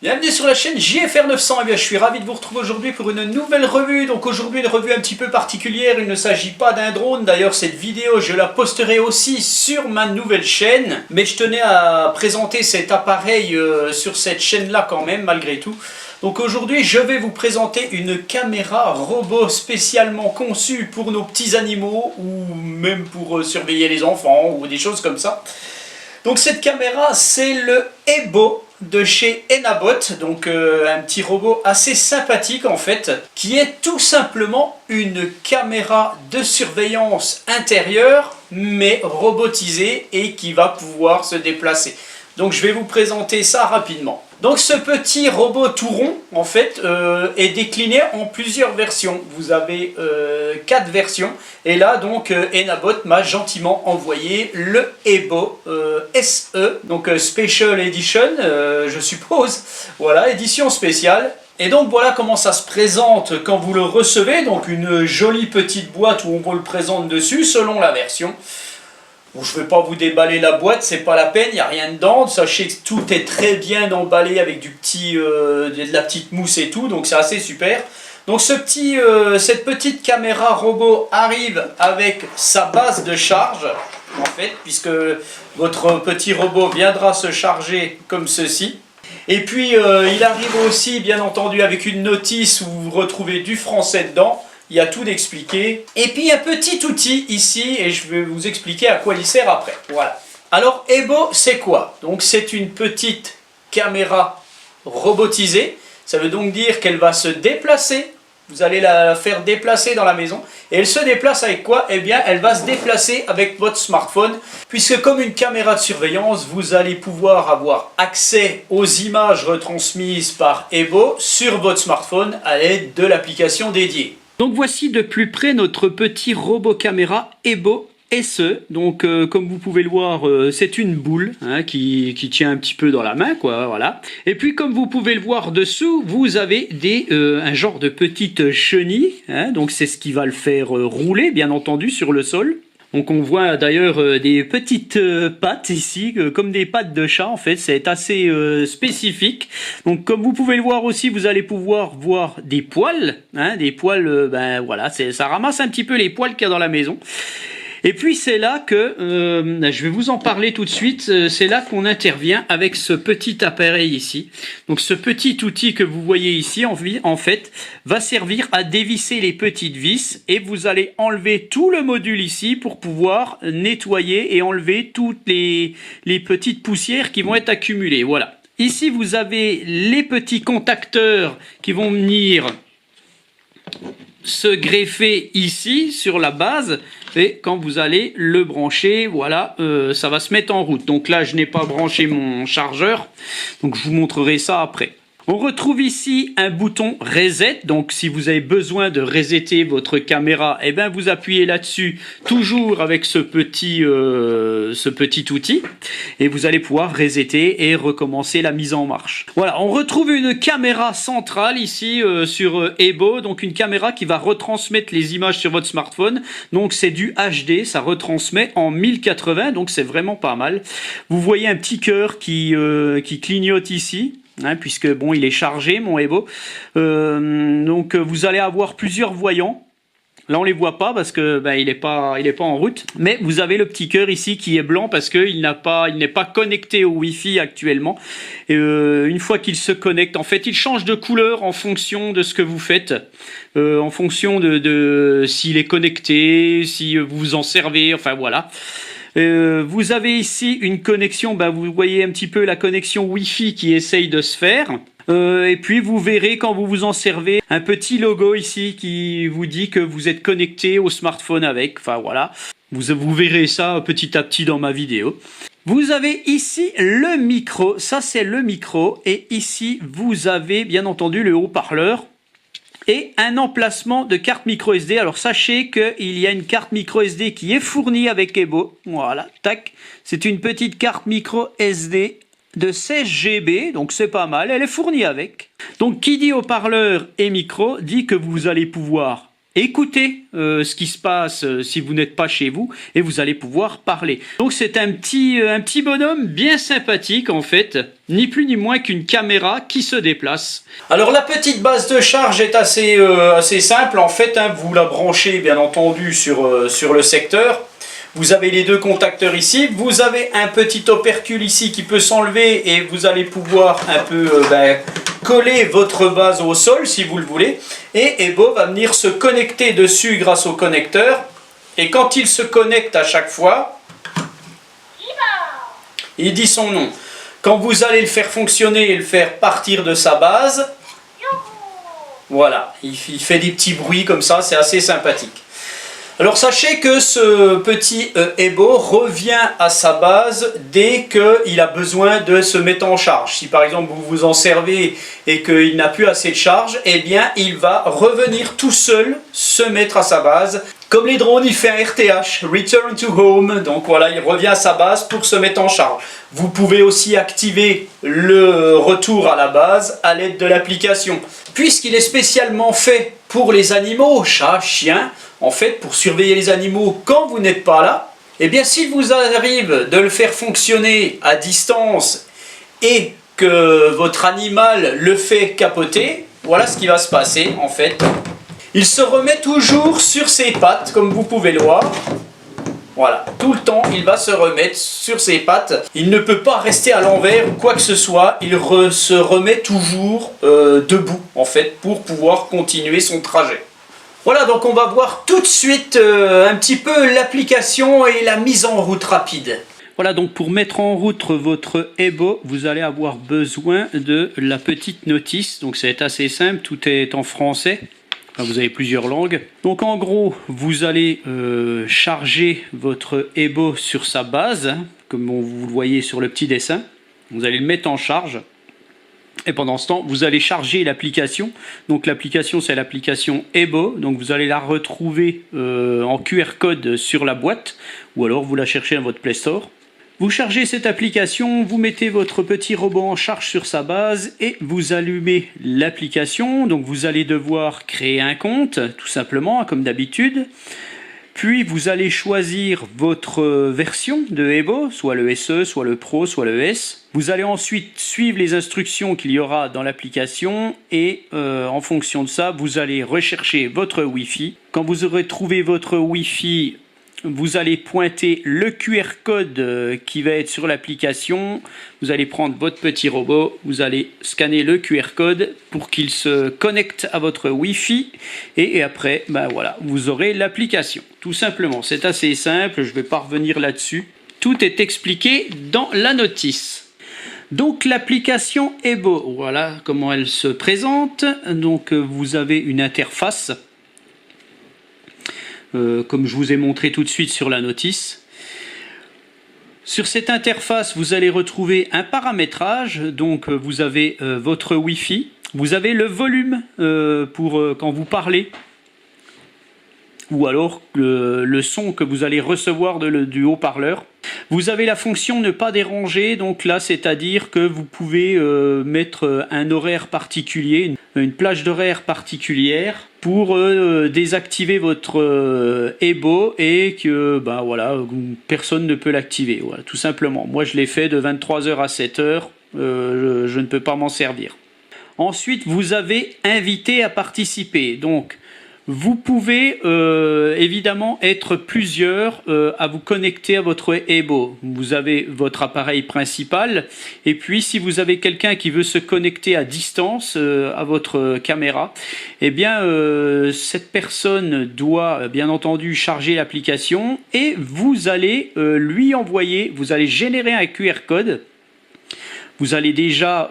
Bienvenue sur la chaîne JFR 900. Eh bien, je suis ravi de vous retrouver aujourd'hui pour une nouvelle revue. Donc aujourd'hui une revue un petit peu particulière, il ne s'agit pas d'un drone. D'ailleurs cette vidéo je la posterai aussi sur ma nouvelle chaîne. Mais je tenais à présenter cet appareil sur cette chaîne là quand même malgré tout. Donc aujourd'hui je vais vous présenter une caméra robot spécialement conçue pour nos petits animaux ou même pour surveiller les enfants ou des choses comme ça. Donc cette caméra c'est le Ebo de chez Enabot, donc un petit robot assez sympathique en fait, qui est tout simplement une caméra de surveillance intérieure mais robotisée et qui va pouvoir se déplacer. Donc je vais vous présenter ça rapidement. Donc ce petit robot tout rond en fait est décliné en plusieurs versions. Vous avez 4 versions et là donc Enabot m'a gentiment envoyé le Ebo SE, donc Special Edition je suppose, voilà, édition spéciale. Et donc voilà comment ça se présente quand vous le recevez, donc une jolie petite boîte où on vous le présente dessus selon la version. Bon, je ne vais pas vous déballer la boîte, c'est pas la peine, il n'y a rien dedans. Sachez que tout est très bien emballé avec de la petite mousse et tout, donc c'est assez super. Donc cette petite caméra robot arrive avec sa base de charge, en fait, puisque votre petit robot viendra se charger comme ceci. Et puis il arrive aussi, bien entendu, avec une notice où vous retrouvez du français dedans. Il y a tout d'expliqué. Et puis un petit outil ici, et je vais vous expliquer à quoi il sert après. Voilà. Alors Ebo, c'est quoi? Donc c'est une petite caméra robotisée. Ça veut donc dire qu'elle va se déplacer. Vous allez la faire déplacer dans la maison. Et elle se déplace avec quoi? Eh bien, elle va se déplacer avec votre smartphone. Puisque comme une caméra de surveillance, vous allez pouvoir avoir accès aux images retransmises par Ebo sur votre smartphone à l'aide de l'application dédiée. Donc voici de plus près notre petit robot caméra Ebo SE. Donc comme vous pouvez le voir, c'est une boule hein, qui tient un petit peu dans la main, quoi, voilà. Et puis comme vous pouvez le voir dessous, vous avez un genre de petite chenille, hein, donc c'est ce qui va le faire rouler, bien entendu, sur le sol. Donc on voit d'ailleurs des petites pattes ici, comme des pattes de chat en fait, c'est assez spécifique. Donc comme vous pouvez le voir aussi, vous allez pouvoir voir des poils, hein, des poils, ben voilà, ça ramasse un petit peu les poils qu'il y a dans la maison. Et puis c'est là que, je vais vous en parler tout de suite, c'est là qu'on intervient avec ce petit appareil ici. Donc ce petit outil que vous voyez ici, en fait, va servir à dévisser les petites vis et vous allez enlever tout le module ici pour pouvoir nettoyer et enlever toutes les petites poussières qui vont être accumulées. Voilà. Ici vous avez les petits contacteurs qui vont venir se greffer ici sur la base et quand vous allez le brancher, voilà, ça va se mettre en route. Donc là je n'ai pas branché mon chargeur, donc je vous montrerai ça après. On retrouve ici un bouton reset, donc si vous avez besoin de resetter votre caméra, eh bien vous appuyez là-dessus, toujours avec ce petit outil, et vous allez pouvoir resetter et recommencer la mise en marche. Voilà, on retrouve une caméra centrale ici sur Ebo, donc une caméra qui va retransmettre les images sur votre smartphone, donc c'est du HD, ça retransmet en 1080, donc c'est vraiment pas mal. Vous voyez un petit cœur qui clignote ici. Hein, puisque bon il est chargé mon Ebo, donc vous allez avoir plusieurs voyants. Là on les voit pas parce que ben, il est pas en route, mais vous avez le petit cœur ici qui est blanc parce qu'il n'est pas connecté au Wi-Fi actuellement. Et une fois qu'il se connecte, en fait il change de couleur en fonction de ce que vous faites, en fonction de s'il est connecté, si vous vous en servez, enfin voilà. Vous avez ici une connexion, ben vous voyez un petit peu la connexion Wi-Fi qui essaye de se faire. Et puis vous verrez quand vous vous en servez un petit logo ici qui vous dit que vous êtes connecté au smartphone avec. Enfin voilà, vous verrez ça petit à petit dans ma vidéo. Vous avez ici le micro, ça c'est le micro, et ici vous avez bien entendu le haut-parleur. Et un emplacement de carte micro SD. Alors sachez qu'il y a une carte micro SD qui est fournie avec Ebo. Voilà, tac. C'est une petite carte micro SD de 16 GB, donc c'est pas mal. Elle est fournie avec. Donc qui dit haut-parleur et micro dit que vous allez pouvoir écouter ce qui se passe si vous n'êtes pas chez vous et vous allez pouvoir parler. Donc c'est un petit bonhomme bien sympathique en fait, ni plus ni moins qu'une caméra qui se déplace. Alors la petite base de charge est assez simple en fait, hein, vous la branchez bien entendu sur le secteur. Vous avez les deux contacteurs ici, vous avez un petit opercule ici qui peut s'enlever et vous allez pouvoir un peu coller votre base au sol si vous le voulez. Et Ebo va venir se connecter dessus grâce au connecteur. Et quand il se connecte à chaque fois, il dit son nom. Quand vous allez le faire fonctionner et le faire partir de sa base, voilà, il fait des petits bruits comme ça, c'est assez sympathique. Alors sachez que ce petit Ebo revient à sa base dès qu'il a besoin de se mettre en charge. Si par exemple vous vous en servez et qu'il n'a plus assez de charge, eh bien il va revenir tout seul se mettre à sa base. Comme les drones, il fait un RTH, Return to Home, donc voilà, il revient à sa base pour se mettre en charge. Vous pouvez aussi activer le retour à la base à l'aide de l'application. Puisqu'il est spécialement fait pour les animaux, chats, chiens, en fait, pour surveiller les animaux quand vous n'êtes pas là, eh bien, s'il vous arrive de le faire fonctionner à distance et que votre animal le fait capoter, voilà ce qui va se passer, en fait. Il se remet toujours sur ses pattes, comme vous pouvez le voir. Voilà, tout le temps, il va se remettre sur ses pattes. Il ne peut pas rester à l'envers ou quoi que ce soit. Il se remet toujours debout, en fait, pour pouvoir continuer son trajet. Voilà, donc on va voir tout de suite un petit peu l'application et la mise en route rapide. Voilà, donc pour mettre en route votre Ebo, vous allez avoir besoin de la petite notice. Donc c'est assez simple, tout est en français. Enfin, vous avez plusieurs langues. Donc en gros, vous allez charger votre Ebo sur sa base, hein, comme vous le voyez sur le petit dessin. Vous allez le mettre en charge. Et pendant ce temps, vous allez charger l'application. Donc l'application, c'est l'application Ebo. Donc vous allez la retrouver en QR code sur la boîte. Ou alors vous la cherchez dans votre Play Store. Vous chargez cette application, vous mettez votre petit robot en charge sur sa base et vous allumez l'application. Donc vous allez devoir créer un compte, tout simplement, comme d'habitude. Puis vous allez choisir votre version de Ebo, soit le SE, soit le Pro, soit le S. Vous allez ensuite suivre les instructions qu'il y aura dans l'application et en fonction de ça, vous allez rechercher votre Wi-Fi. Quand vous aurez trouvé votre Wi-Fi, vous allez pointer le QR code qui va être sur l'application. Vous allez prendre votre petit robot, vous allez scanner le QR code pour qu'il se connecte à votre Wi-Fi. Et après, ben voilà, vous aurez l'application. Tout simplement, c'est assez simple, je ne vais pas revenir là-dessus. Tout est expliqué dans la notice. Donc l'application Ebo, voilà comment elle se présente. Donc vous avez une interface. Comme je vous ai montré tout de suite sur la notice. Sur cette interface, vous allez retrouver un paramétrage. Donc vous avez votre Wi-Fi, vous avez le volume pour quand vous parlez, ou alors le son que vous allez recevoir du haut-parleur. Vous avez la fonction ne pas déranger, donc là c'est-à-dire que vous pouvez mettre un horaire particulier, une plage d'horaire particulière pour désactiver votre Ebo et que voilà, personne ne peut l'activer, voilà, tout simplement. Moi je l'ai fait de 23h à 7h, je ne peux pas m'en servir. Ensuite vous avez invité à participer, donc vous pouvez évidemment être plusieurs à vous connecter à votre Ebo. Vous avez votre appareil principal et puis si vous avez quelqu'un qui veut se connecter à distance à votre caméra, eh bien cette personne doit bien entendu charger l'application et vous allez lui envoyer, vous allez générer un QR code. Vous allez déjà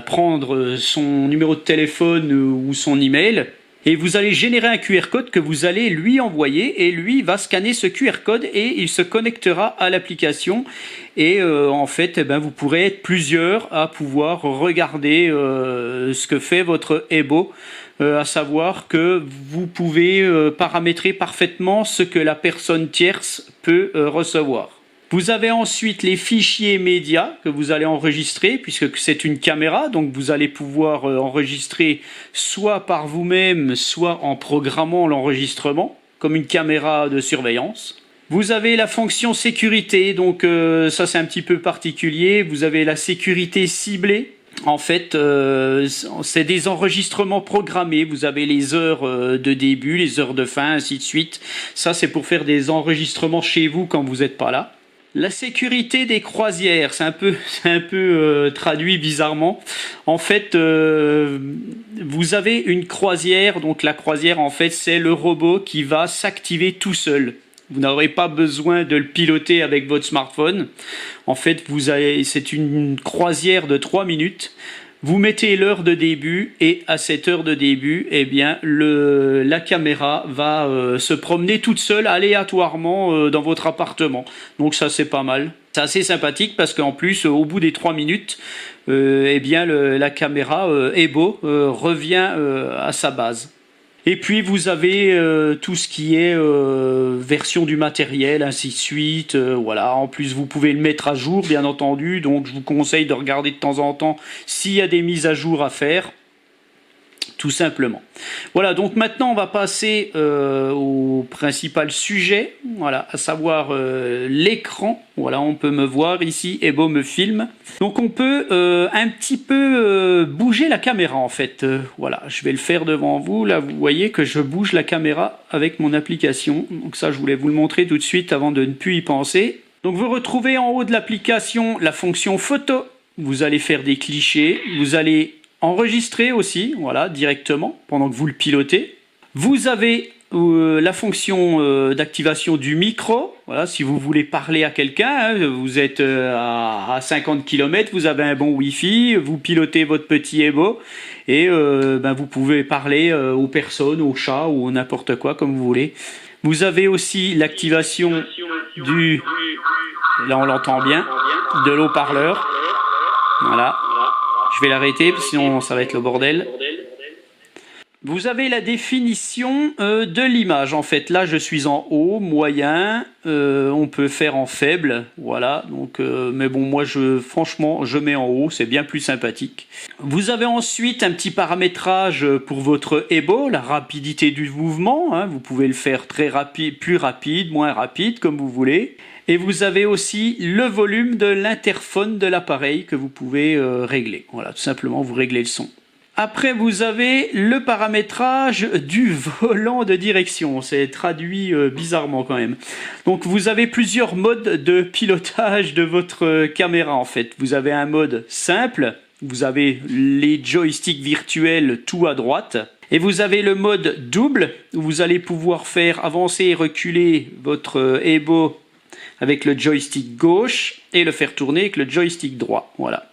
prendre son numéro de téléphone ou son email. Et vous allez générer un QR code que vous allez lui envoyer et lui va scanner ce QR code et il se connectera à l'application. Et en fait, vous pourrez être plusieurs à pouvoir regarder ce que fait votre Ebo, à savoir que vous pouvez paramétrer parfaitement ce que la personne tierce peut recevoir. Vous avez ensuite les fichiers médias que vous allez enregistrer, puisque c'est une caméra, donc vous allez pouvoir enregistrer soit par vous-même, soit en programmant l'enregistrement, comme une caméra de surveillance. Vous avez la fonction sécurité, donc ça c'est un petit peu particulier. Vous avez la sécurité ciblée. En fait, c'est des enregistrements programmés. Vous avez les heures de début, les heures de fin, ainsi de suite. Ça, c'est pour faire des enregistrements chez vous quand vous n'êtes pas là. La sécurité des croisières, c'est un peu traduit bizarrement. En fait, vous avez une croisière. Donc la croisière, en fait, c'est le robot qui va s'activer tout seul. Vous n'aurez pas besoin de le piloter avec votre smartphone. En fait, c'est une croisière de 3 minutes. Vous mettez l'heure de début et à cette heure de début, eh bien, la caméra va se promener toute seule aléatoirement dans votre appartement. Donc ça, c'est pas mal. C'est assez sympathique parce qu'en plus, au bout des 3 minutes, eh bien, la caméra Ebo revient à sa base. Et puis vous avez tout ce qui est version du matériel, ainsi de suite. Voilà. En plus, vous pouvez le mettre à jour, bien entendu. Donc, je vous conseille de regarder de temps en temps s'il y a des mises à jour à faire. Tout simplement. Voilà, donc maintenant on va passer au principal sujet, voilà, à savoir l'écran. Voilà, on peut me voir ici, Ebo me filme. Donc on peut un petit peu bouger la caméra en fait. Voilà, je vais le faire devant vous. Là, vous voyez que je bouge la caméra avec mon application. Donc ça, je voulais vous le montrer tout de suite avant de ne plus y penser. Donc vous retrouvez en haut de l'application la fonction photo. Vous allez faire des clichés, vous allez enregistrer aussi, voilà, directement, pendant que vous le pilotez. Vous avez la fonction d'activation du micro. Voilà, si vous voulez parler à quelqu'un, hein, vous êtes à 50 km, vous avez un bon Wi-Fi, vous pilotez votre petit Ebo et vous pouvez parler aux personnes, aux chats ou n'importe quoi comme vous voulez. Vous avez aussi l'activation du... Là on l'entend bien, de l'haut-parleur. Voilà. Je vais l'arrêter, sinon ça va être le bordel. Vous avez la définition de l'image. En fait, là, je suis en haut, moyen. On peut faire en faible, voilà. Donc, mais bon, moi, franchement, je mets en haut. C'est bien plus sympathique. Vous avez ensuite un petit paramétrage pour votre Ebo, la rapidité du mouvement. Hein. Vous pouvez le faire très rapide, plus rapide, moins rapide, comme vous voulez. Et vous avez aussi le volume de l'interphone de l'appareil que vous pouvez régler. Voilà, tout simplement, vous réglez le son. Après, vous avez le paramétrage du volant de direction. C'est traduit bizarrement quand même. Donc, vous avez plusieurs modes de pilotage de votre caméra en fait. Vous avez un mode simple. Vous avez les joysticks virtuels tout à droite. Et vous avez le mode double où vous allez pouvoir faire avancer et reculer votre Ebo avec le joystick gauche et le faire tourner avec le joystick droit. Voilà.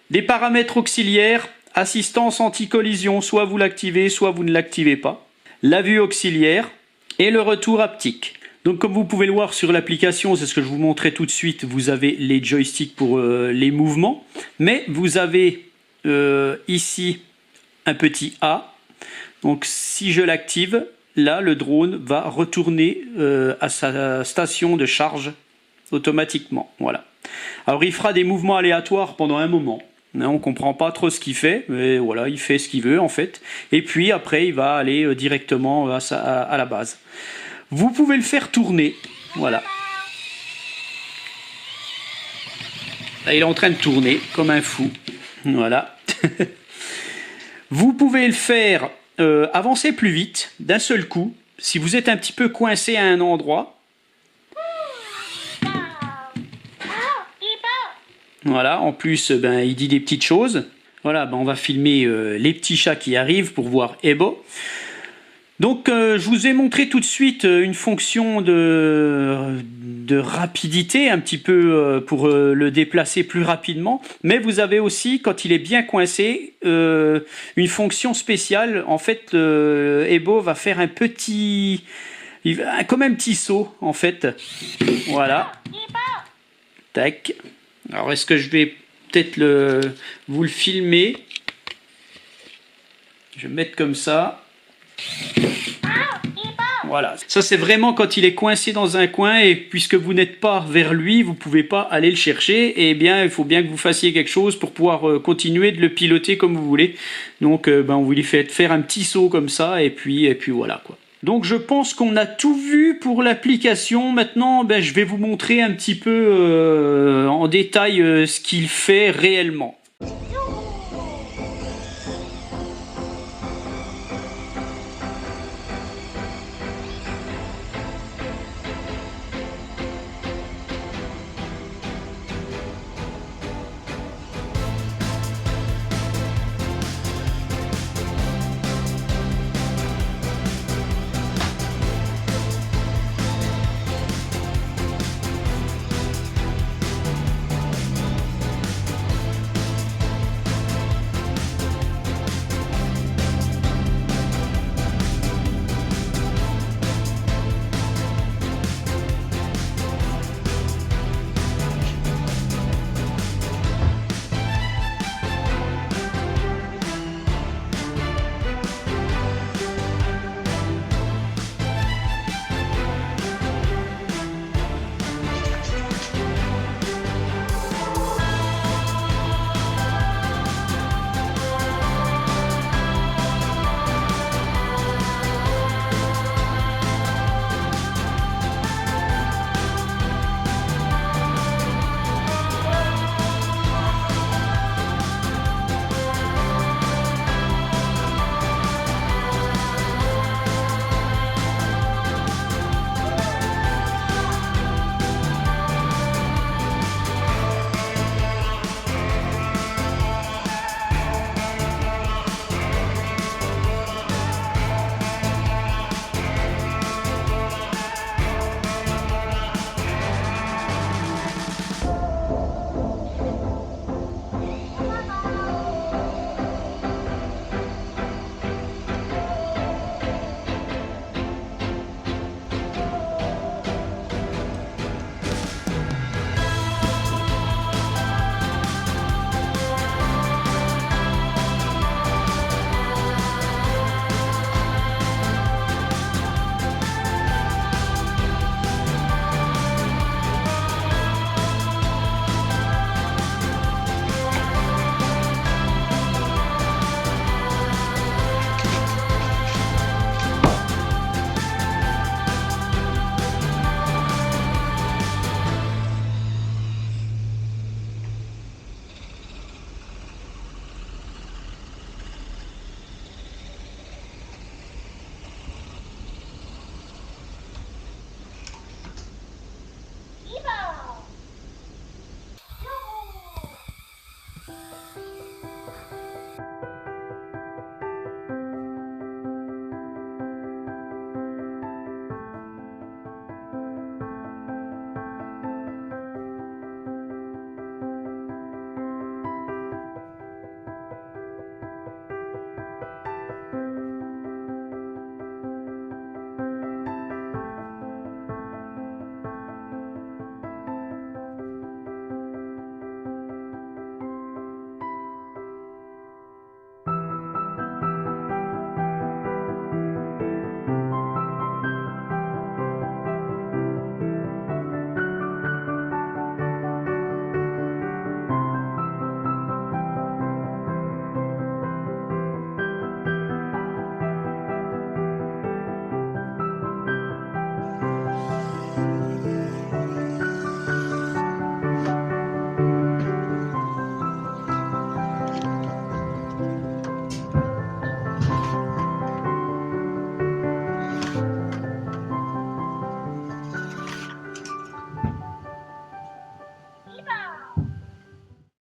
Des paramètres auxiliaires, assistance anti-collision, soit vous l'activez, soit vous ne l'activez pas. La vue auxiliaire et le retour haptique. Donc comme vous pouvez le voir sur l'application, c'est ce que je vous montrais tout de suite, vous avez les joysticks pour les mouvements, mais vous avez ici un petit A. Donc si je l'active, là, le drone va retourner à sa station de charge automatiquement. Voilà. Alors, il fera des mouvements aléatoires pendant un moment. On ne comprend pas trop ce qu'il fait, mais voilà, il fait ce qu'il veut en fait. Et puis après, il va aller directement à la base. Vous pouvez le faire tourner. Voilà. Là, il est en train de tourner comme un fou. Voilà. Vous pouvez le faire avancer plus vite d'un seul coup. Si vous êtes un petit peu coincé à un endroit. Voilà, en plus, il dit des petites choses. Voilà, on va filmer les petits chats qui arrivent pour voir Ebo. Donc, je vous ai montré tout de suite une fonction de rapidité, un petit peu pour le déplacer plus rapidement. Mais vous avez aussi, quand il est bien coincé, une fonction spéciale. En fait, Ebo va faire un petit... comme un petit saut, en fait. Voilà. Tac. Alors, est-ce que je vais peut-être vous le filmer? Je vais me mettre comme ça. Voilà, ça c'est vraiment quand il est coincé dans un coin et puisque vous n'êtes pas vers lui, vous pouvez pas aller le chercher. Et eh bien, il faut bien que vous fassiez quelque chose pour pouvoir continuer de le piloter comme vous voulez. Donc, on vous lui fait faire un petit saut comme ça et puis voilà quoi. Donc je pense qu'on a tout vu pour l'application. Maintenant, je vais vous montrer un petit peu en détail ce qu'il fait réellement.